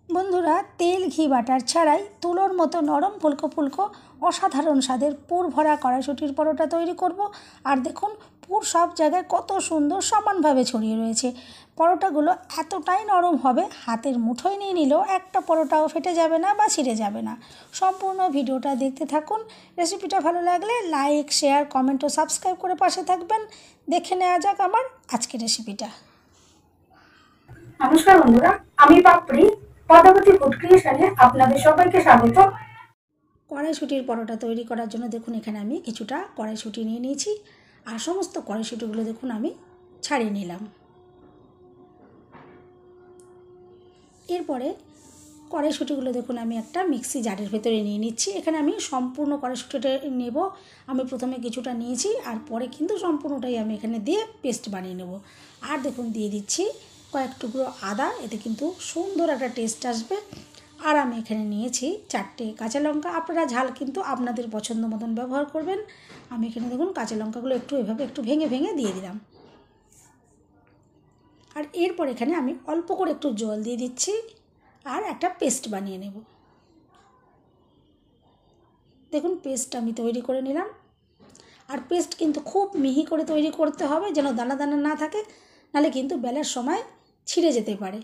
বন্ধুরা, তেল ঘি বাটার ছাড়াই তুলোর মতো নরম ফুলকো ফুলকো অসাধারণ স্বাদের পুর ভরা কড়াইশুঁটির পরোটা তৈরি করব। আর দেখুন, পুর সব জায়গায় কত সুন্দর সমানভাবে ছড়িয়ে রয়েছে। পরোটাগুলো এতটাই নরম হবে, হাতের মুঠোয় নিয়ে নিলেও একটা পরোটাও ফেটে যাবে না বা ছিঁড়ে যাবে না। সম্পূর্ণ ভিডিওটা দেখতে থাকুন। রেসিপিটা ভালো লাগলে লাইক, শেয়ার, কমেন্ট ও সাবস্ক্রাইব করে পাশে থাকবেন। দেখে নেওয়া যাক আমার আজকের রেসিপিটা। নমস্কার বন্ধুরা, আমি পাপড়ি পদ্মাবতী ফুড ক্রিয়েশনে আপনাদের সবাইকে স্বাগত। কড়াইশুঁটির পরোটা তৈরি করার জন্য দেখুন এখানে আমি কিছুটা কড়াইশুঁটি নিয়ে নিয়েছি। আর সমস্ত কড়াইশুঁটিগুলো দেখুন আমি ছাড়িয়ে নিলাম। এরপরে কড়াইশুঁটিগুলো দেখুন আমি একটা মিক্সি জারের ভেতরে নিয়ে নিচ্ছি। এখানে আমি সম্পূর্ণ কড়াইশুঁটিটা নেব। আমি প্রথমে কিছুটা নিয়েছি আর পরে কিন্তু সম্পূর্ণটাই আমি এখানে দিয়ে পেস্ট বানিয়ে নেব। আর দেখুন দিয়ে দিচ্ছি কয়েক টুকরো আদা, এতে কিন্তু সুন্দর একটা টেস্ট আসবে। আর আমি এখানে নিয়েছি 4টে কাঁচা লঙ্কা। আপনারা ঝাল কিন্তু আপনাদের পছন্দ মতন ব্যবহার করবেন। আমি এখানে দেখুন কাঁচা লঙ্কাগুলো এভাবে একটু ভেঙে ভেঙে দিয়ে দিলাম। আর এরপর এখানে আমি অল্প করে একটু জল দিয়ে দিচ্ছি আর একটা পেস্ট বানিয়ে নেব। দেখুন পেস্ট আমি তৈরি করে নিলাম। আর পেস্ট কিন্তু খুব মিহি করে তৈরি করতে হবে, যেন দানা দানা না থাকে, নাহলে কিন্তু বেলার সময় ছিঁড়ে যেতে পারে।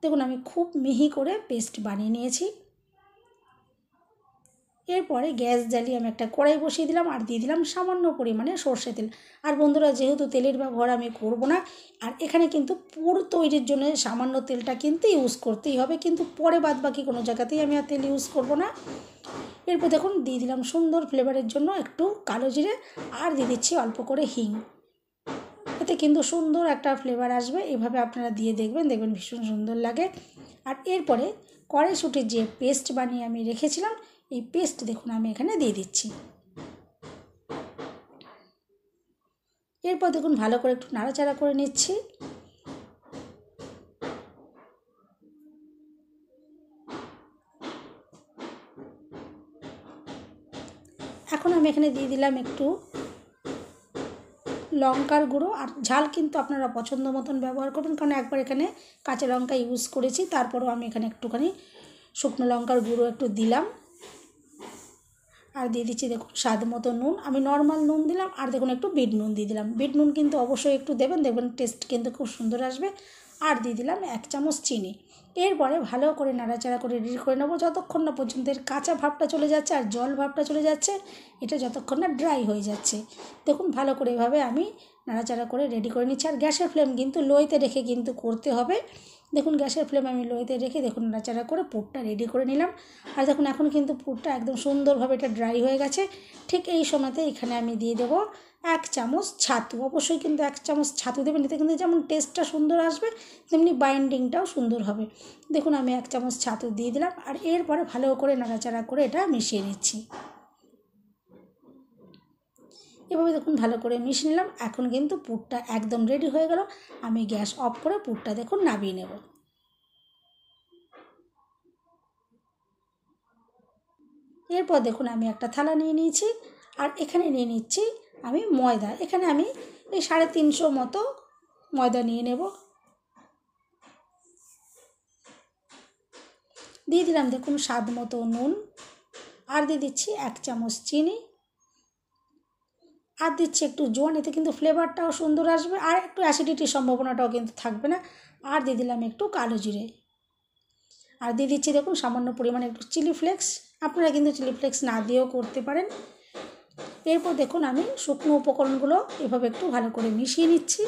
দেখুন আমি খুব মিহি করে পেস্ট বানিয়ে নিয়েছি। এরপরে গ্যাস জ্বালিয়ে আমি একটা কড়াই বসিয়ে দিলাম আর দিয়ে দিলাম সামান্য পরিমাণে সর্ষে তেল। আর বন্ধুরা, যেহেতু তেলের ব্যবহার আমি করব না, আর এখানে কিন্তু পুর তৈরির জন্য সামান্য তেলটা কিন্তু ইউজ করতেই হবে, কিন্তু পরে বাদ বাকি কোনো জায়গাতেই আমি আর তেল ইউজ করব না। এরপর দেখুন দিয়ে দিলাম সুন্দর ফ্লেভারের জন্য একটু কালো জিরে, আর দিয়ে দিচ্ছি অল্প করে হিং। এতে কিন্তু সুন্দর একটা ফ্লেভার আসবে। এভাবে আপনারা দিয়ে দেখবেন ভীষণ সুন্দর লাগে। আর এরপরে কড়াইশুঁটির যে পেস্ট বানিয়ে আমি রেখেছিলাম, এই পেস্ট দেখুন আমি এখানে দিয়ে দিচ্ছি। এরপর দেখুন ভালো করে একটু নাড়াচাড়া করে নিচ্ছি। এখন আমি এখানে দিয়ে দিলাম একটু লঙ্কার গুঁড়ো। আর ঝাল কিন্তু আপনারা পছন্দ মতন ব্যবহার করবেন, কারণ একবার এখানে কাঁচা লঙ্কা ইউজ করেছি। তারপরেও আমি এখানে একটুখানি শুকনো লঙ্কার গুঁড়ো একটু দিলাম। আর দিয়ে দিচ্ছি দেখুন স্বাদ মতো নুন। আমি নর্মাল নুন দিলাম। আর দেখুন একটু বিট নুন দিয়ে দিলাম। বিট নুন কিন্তু অবশ্যই একটু দেবেন, দেখবেন টেস্ট কিন্তু খুব সুন্দর আসবে। আর দিয়ে দিলাম 1 চামচ চিনি। এরপরে ভালো করে নাড়াচাড়া করে রেডি করে নেবো, যতক্ষণ না পর্যন্ত এর কাঁচা ভাবটা চলে যাচ্ছে আর জল ভাবটা চলে যাচ্ছে, এটা যতক্ষণ না ড্রাই হয়ে যাচ্ছে। দেখুন ভালো করে এভাবে আমি নাড়াচাড়া করে রেডি করে নিচ্ছি। আর গ্যাসের ফ্লেম কিন্তু লোতে রেখে কিন্তু করতে হবে। দেখুন গ্যাসের ফ্লেম আমি লোতে রেখে দেখুন নাড়াচাড়া করে পুরটা রেডি করে নিলাম। আর দেখুন এখন কিন্তু পুরটা একদম সুন্দরভাবে এটা ড্রাই হয়ে গেছে। ঠিক এই সময়তে এখানে আমি দিয়ে দেবো 1 চামচ ছাতু। অবশ্যই কিন্তু 1 চামচ ছাতু দেবেন, এতে কিন্তু যেমন টেস্টটা সুন্দর আসবে, তেমনি বাইন্ডিংটাও সুন্দর হবে। দেখুন আমি 1 চামচ ছাতু দিয়ে দিলাম। আর এরপরে ভালো করে নাড়াচাড়া করে এটা মিশিয়ে নিচ্ছি। এভাবে দেখুন ভালো করে মিশিয়ে নিলাম। এখন কিন্তু পুরটা একদম রেডি হয়ে গেল। আমি গ্যাস অফ করে পুরটা দেখুন নামিয়ে নেব। এরপর দেখুন আমি একটা থালা নিয়ে নিয়েছি। আর এখানে নিয়ে নিচ্ছি আমি ময়দা। এখানে আমি এই 350 মতো ময়দা নিয়ে নেব। দিয়ে দিলাম দেখুন স্বাদ মতো নুন। আর দিয়ে দিচ্ছি 1 চামচ চিনি। আর দিচ্ছি একটু জোয়ান, এতে কিন্তু ফ্লেভারটাও সুন্দর আসবে আর একটু অ্যাসিডিটির সম্ভাবনাটাও কিন্তু থাকবে না। আর দিয়ে দিলাম একটু কালো জিরে। আর দিয়ে দিচ্ছি দেখুন সামান্য পরিমাণে একটু চিলি ফ্লেক্স। আপনারা কিন্তু চিলি ফ্লেক্স না দিয়েও করতে পারেন। এরপর দেখুন আমি শুকনো উপকরণগুলো এভাবে একটু ভালো করে মিশিয়ে নিচ্ছি।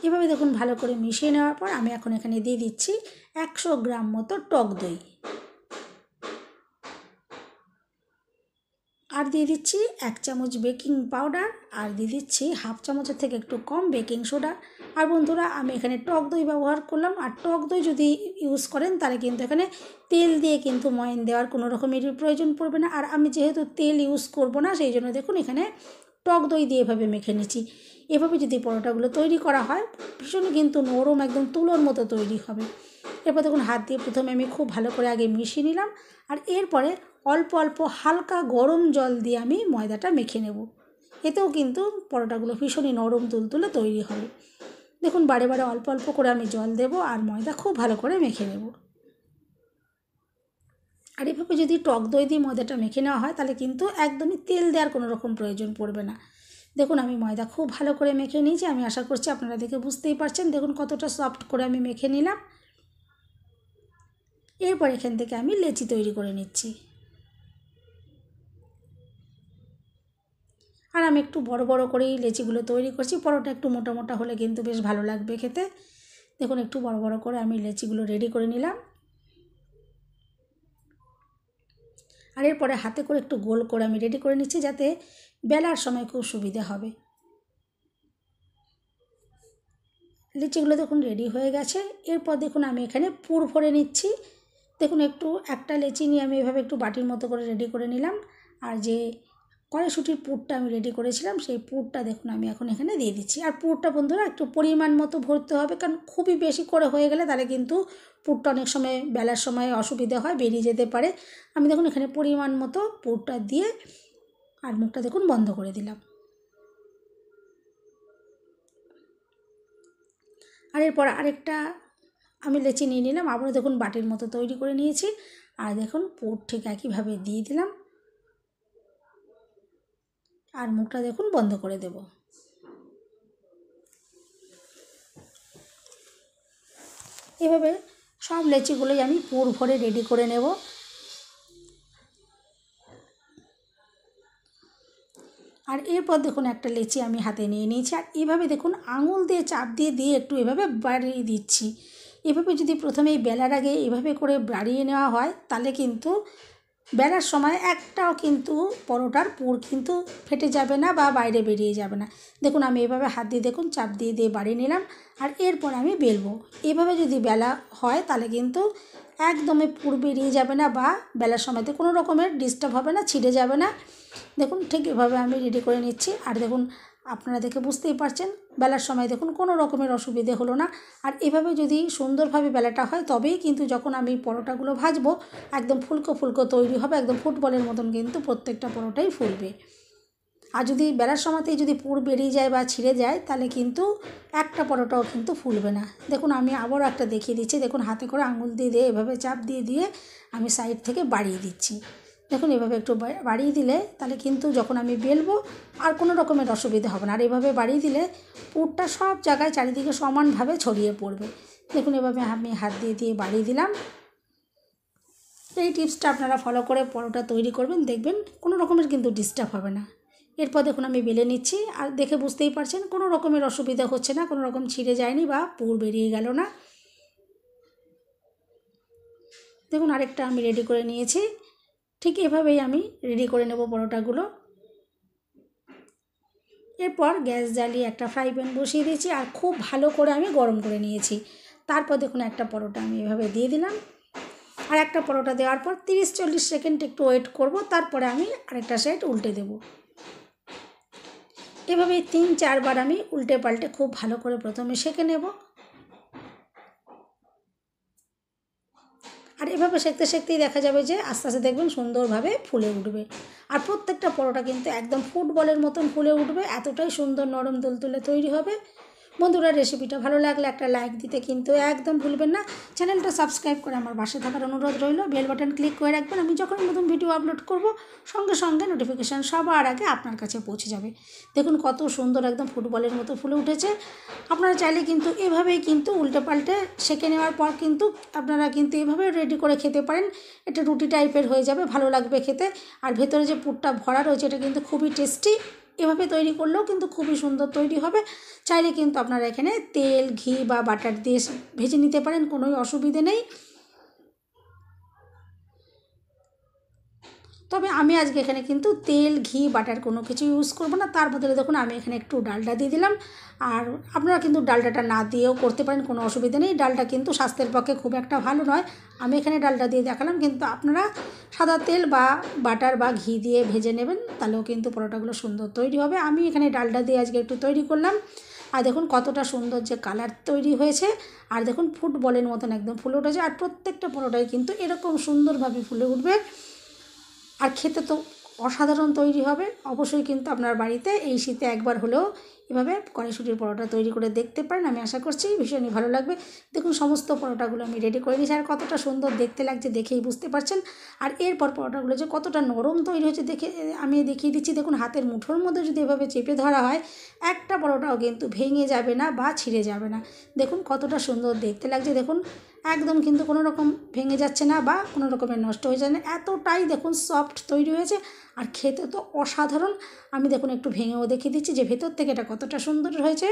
এভাবে দেখুন ভালো করে মিশিয়ে নেওয়ার পর আমি এখন এখানে দিয়ে দিচ্ছি 100 গ্রাম মতো টক দই। আর দিয়ে দিচ্ছি 1 চামচ বেকিং পাউডার। আর দিয়ে দিচ্ছি হাফ চামচের থেকে একটু কম বেকিং সোডা। আর বন্ধুরা, আমি এখানে টক দই ব্যবহার করলাম। আর টক দই যদি ইউজ করেন তাহলে কিন্তু এখানে তেল দিয়ে কিন্তু ময়ান দেওয়ার কোনো রকমেরই প্রয়োজন পড়বে না। আর আমি যেহেতু তেল ইউজ করব না, সেই জন্য দেখুন এখানে টক দই দিয়ে এভাবে মেখে নিচ্ছি। এভাবে যদি পরোটাগুলো তৈরি করা হয়, ভীষণ কিন্তু নরম একদম তুলোর মতো তৈরি হবে। এরপর দেখুন হাত দিয়ে প্রথমে আমি খুব ভালো করে আগে মিশিয়ে নিলাম। আর এরপরে অল্প অল্প হালকা গরম জল দিয়ে আমি ময়দাটা মেখে নেব। এতেও কিন্তু পরোটাগুলো ভীষণই নরম তুলতুলে তৈরি হবে। দেখুন বারে বারে অল্প অল্প করে আমি জল দেব আর ময়দা খুব ভালো করে মেখে নেব। আর এভাবে যদি টক দই দিয়ে ময়দাটা মেখে নেওয়া হয় তাহলে কিন্তু একদমই তেল দেওয়ার কোনো রকম প্রয়োজন পড়বে না। দেখুন আমি ময়দা খুব ভালো করে মেখে নিয়েছি, আমি আশা করছি আপনারা দেখে বুঝতেই পারছেন। দেখুন কতটা সফট করে আমি মেখে নিলাম। এরপর এখান থেকে আমি লেচি তৈরি করে নিচ্ছি। আর আমি একটু বড় বড় করেই লেচিগুলো তৈরি করছি, পরোটা একটু মোটা মোটা হলে কিন্তু বেশ ভালো লাগবে খেতে। দেখুন একটু বড় বড় করে আমি লেচিগুলো রেডি করে নিলাম। আর এরপরে হাতে করে একটু গোল করে আমি রেডি করে নিচ্ছি, যাতে বেলার সময় খুব সুবিধা হবে। লিচিগুলো দেখুন রেডি হয়ে গেছে। এরপর দেখুন আমি এখানে পুর ভরে নিচ্ছি। দেখুন একটা লেচি নিয়ে আমি এভাবে একটু বাটির মতো করে রেডি করে নিলাম। আর যে কড়াইশুঁটির পুরটা আমি রেডি করেছিলাম সেই পুরটা দেখুন আমি এখন এখানে দিয়ে দিচ্ছি। আর পুরটা বন্ধুরা একটু পরিমাণ মতো ভরতে হবে, কারণ খুবই বেশি করে হয়ে গেলে তাহলে কিন্তু পুরটা অনেক সময় বেলার সময় অসুবিধা হয়, বেরিয়ে যেতে পারে। আমি দেখুন এখানে পরিমাণ মতো পুরটা দিয়ে আর মুখটা দেখুন বন্ধ করে দিলাম। আর এরপর আরেকটা আমি লেচি নিয়ে নিলাম, আবারও দেখুন বাটির মতো তৈরি করে নিয়েছি। আর দেখুন পুর ঠিক একইভাবে দিয়ে দিলাম আর মুখটা দেখুন বন্ধ করে দেব। এভাবে সব লেচিগুলোই আমি পুর ভরে রেডি করে নেব। আর এরপর দেখুন একটা লেচি আমি হাতে নিয়ে নিয়েছি, আর এভাবে দেখুন আঙুল দিয়ে চাপ দিয়ে দিয়ে একটু এভাবে বাড়িয়ে দিচ্ছি। এভাবে যদি প্রথমেই বেলার আগে এভাবে করে বাড়িয়ে নেওয়া হয় তাহলে কিন্তু বেলার সময় একটাও কিন্তু পরোটার পুর কিন্তু ফেটে যাবে না বা বাইরে বেরিয়ে যাবে না। দেখুন আমি এভাবে হাত দিয়ে দেখুন চাপ দিয়ে দিয়ে বাড়িয়ে নিলাম। আর এরপর আমি বেলবো। এভাবে যদি বেলা হয় তাহলে কিন্তু একদমই পুর বেরিয়ে যাবে না বা বেলার সময়তে কোনো রকমের ডিস্টার্ব হবে না, ছিঁড়ে যাবে না। দেখুন ঠিক এভাবে আমি রেডি করে নিচ্ছি। আর দেখুন আপনারা দেখে বুঝতেই পারছেন বেলার সময় দেখুন কোনো রকমের অসুবিধে হলো না। আর এভাবে যদি সুন্দরভাবে বেলাটা হয় তবেই কিন্তু যখন আমি পরোটাগুলো ভাজবো একদম ফুলকো ফুলকো তৈরি হবে, একদম ফুটবলের মতন কিন্তু প্রত্যেকটা পরোটাই ফুলবে। আর যদি বেলার সময়তেই যদি পুর বেরিয়ে যায় বা ছিঁড়ে যায় তাহলে কিন্তু একটা পরোটাও কিন্তু ফুলবে না। দেখুন আমি আবারও একটা দেখিয়ে দিচ্ছি। দেখুন হাতে করে আঙুল দিয়ে দিয়ে এভাবে চাপ দিয়ে দিয়ে আমি সাইড থেকে বাড়িয়ে দিচ্ছি। দেখুন এভাবে একটু বাড়িয়ে দিলে তাহলে কিন্তু যখন আমি বেলবো আর কোনো রকমের অসুবিধা হবে না। আর এভাবে বাড়িয়ে দিলে পুরটা সব জায়গায় চারিদিকে সমানভাবে ছড়িয়ে পড়বে। দেখুন এভাবে আমি হাত দিয়ে দিয়ে বাড়িয়ে দিলাম। এই টিপসটা আপনারা ফলো করে পরোটা তৈরি করবেন, দেখবেন কোনো রকমের কিন্তু ডিস্টার্ব হবে না। এরপর দেখুন আমি বেলে নিচ্ছি। আর দেখে বুঝতেই পারছেন কোনো রকমের অসুবিধা হচ্ছে না, কোনো রকম ছিঁড়ে যায়নি বা পুর বেরিয়ে গেল না। দেখুন আরেকটা আমি রেডি করে নিয়েছি। ঠিক এভাবেই আমি রেডি করে নেব পরোটাগুলো। এরপর গ্যাস জ্বালিয়ে একটা ফ্রাই প্যান বসিয়ে দিয়েছি আর খুব ভালো করে আমি গরম করে নিয়েছি। তারপর দেখুন একটা পরোটা আমি এভাবে দিয়ে দিলাম। আর একটা পরোটা দেওয়ার পর 30-40 সেকেন্ড একটু ওয়েট করব, তারপরে আমি আরেকটা সাইড উল্টে দেব। এভাবে 3-4 বার আমি উল্টে পাল্টে খুব ভালো করে প্রথমে সেঁকে নেব। আর এভাবে সেঁকতে সেঁকতেই দেখা যাবে যে আস্তে আস্তে দেখবেন সুন্দরভাবে ফুলে উঠবে। আর প্রত্যেকটা পরোটা কিন্তু একদম ফুটবলের মতন ফুলে উঠবে, এতটাই সুন্দর নরম তুলতুলে তৈরি হবে। বন্ধুরা রেসিপিটা ভালো লাগলে একটা লাইক দিতে কিন্তু একদম ভুলবেন না। চ্যানেলটা সাবস্ক্রাইব করে আমার পাশে থাকার অনুরোধ রইল। বেল বাটন ক্লিক করে রাখবেন, আমি যখন নতুন ভিডিও আপলোড করব সঙ্গে সঙ্গে নোটিফিকেশান সবার আগে আপনার কাছে পৌঁছে যাবে। দেখুন কত সুন্দর একদম ফুটবলের মতো ফুলে উঠেছে। আপনারা চাইলে কিন্তু এভাবেই কিন্তু উল্টে পাল্টে সেঁকে নেওয়ার পর কিন্তু আপনারা কিন্তু এভাবে রেডি করে খেতে পারেন। এটা রুটি টাইপের হয়ে যাবে, ভালো লাগবে খেতে। আর ভেতরে যে পুরটা ভরা রয়েছে এটা কিন্তু খুবই টেস্টি। এভাবে তৈরি করলেও কিন্তু খুবই সুন্দর তৈরি হবে। চাইলে কিন্তু আপনারা এখানে তেল, ঘি বা বাটার দিয়ে ভেজে নিতে পারেন, কোনোই অসুবিধে নেই। তবে আমি আজকে এখানে কিন্তু তেল, ঘি, বাটার কোনো কিছু ইউজ করব না। তার বদলে দেখুন আমি এখানে একটু ডালডা দিয়ে দিলাম। আর আপনারা কিন্তু ডালডাটা না দিয়েও করতে পারেন, কোনো অসুবিধা নেই। ডালটা কিন্তু স্বাস্থ্যের পক্ষে খুব একটা ভালো নয়, আমি এখানে ডালডা দিয়ে দেখালাম। কিন্তু আপনারা সাদা তেল বা বাটার বা ঘি দিয়ে ভেজে নেবেন, তাহলেও কিন্তু পরোটাগুলো সুন্দর তৈরি হবে। আমি এখানে ডালডা দিয়ে আজকে একটু তৈরি করলাম। আর দেখুন কতটা সুন্দর যে কালার তৈরি হয়েছে। আর দেখুন ফুটবলের মতন একদম ফুলে উঠেছে। আর প্রত্যেকটা পরোটাই কিন্তু এরকম সুন্দরভাবে ফুলে উঠবে। আর খেতে তো অসাধারণ তৈরি হবে। অবশ্যই কিন্তু আপনার বাড়িতে এই শীতে একবার হলেও এভাবে কড়াইশুঁটির পরোটা তৈরি করে দেখতে পারেন। আমি আশা করছি ভীষণই ভালো লাগবে। দেখুন সমস্ত পরোটাগুলো আমি রেডি করে নিয়েছি, আর কতটা সুন্দর দেখতে লাগছে দেখেই বুঝতে পারছেন। আর এরপর পরোটাগুলো যে কতটা নরম তৈরি হয়েছে দেখে আমি দেখিয়ে দিচ্ছি। দেখুন হাতের মুঠোর মধ্যে যদি এভাবে চেপে ধরা হয় একটা পরোটাও কিন্তু ভেঙে যাবে না বা ছিঁড়ে যাবে না। দেখুন কতটা সুন্দর দেখতে লাগছে, দেখুন একদম কিন্তু কোনো রকম ভেঙে যাচ্ছে না বা কোনো রকমের নষ্ট হয়ে যায় না, এতটাই দেখুন সফট তৈরি হয়েছে। আর খেতে তো অসাধারণ। আমি দেখুন একটু ভেঙেও দেখিয়ে দিচ্ছি যে ভেতর থেকে এটা কতটা সুন্দর হয়েছে।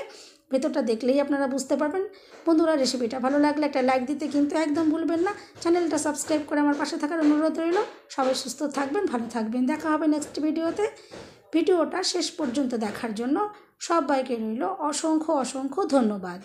ভেতরটা দেখলেই আপনারা বুঝতে পারবেন। বন্ধুরা, রেসিপিটা ভালো লাগলে একটা লাইক দিতে কিন্তু একদম ভুলবেন না। চ্যানেলটা সাবস্ক্রাইব করে আমার পাশে থাকার অনুরোধ রইল। সবাই সুস্থ থাকবেন, ভালো থাকবেন। দেখা হবে নেক্সট ভিডিওতে। ভিডিওটা শেষ পর্যন্ত দেখার জন্য সবাইকে রইল অসংখ্য অসংখ্য ধন্যবাদ।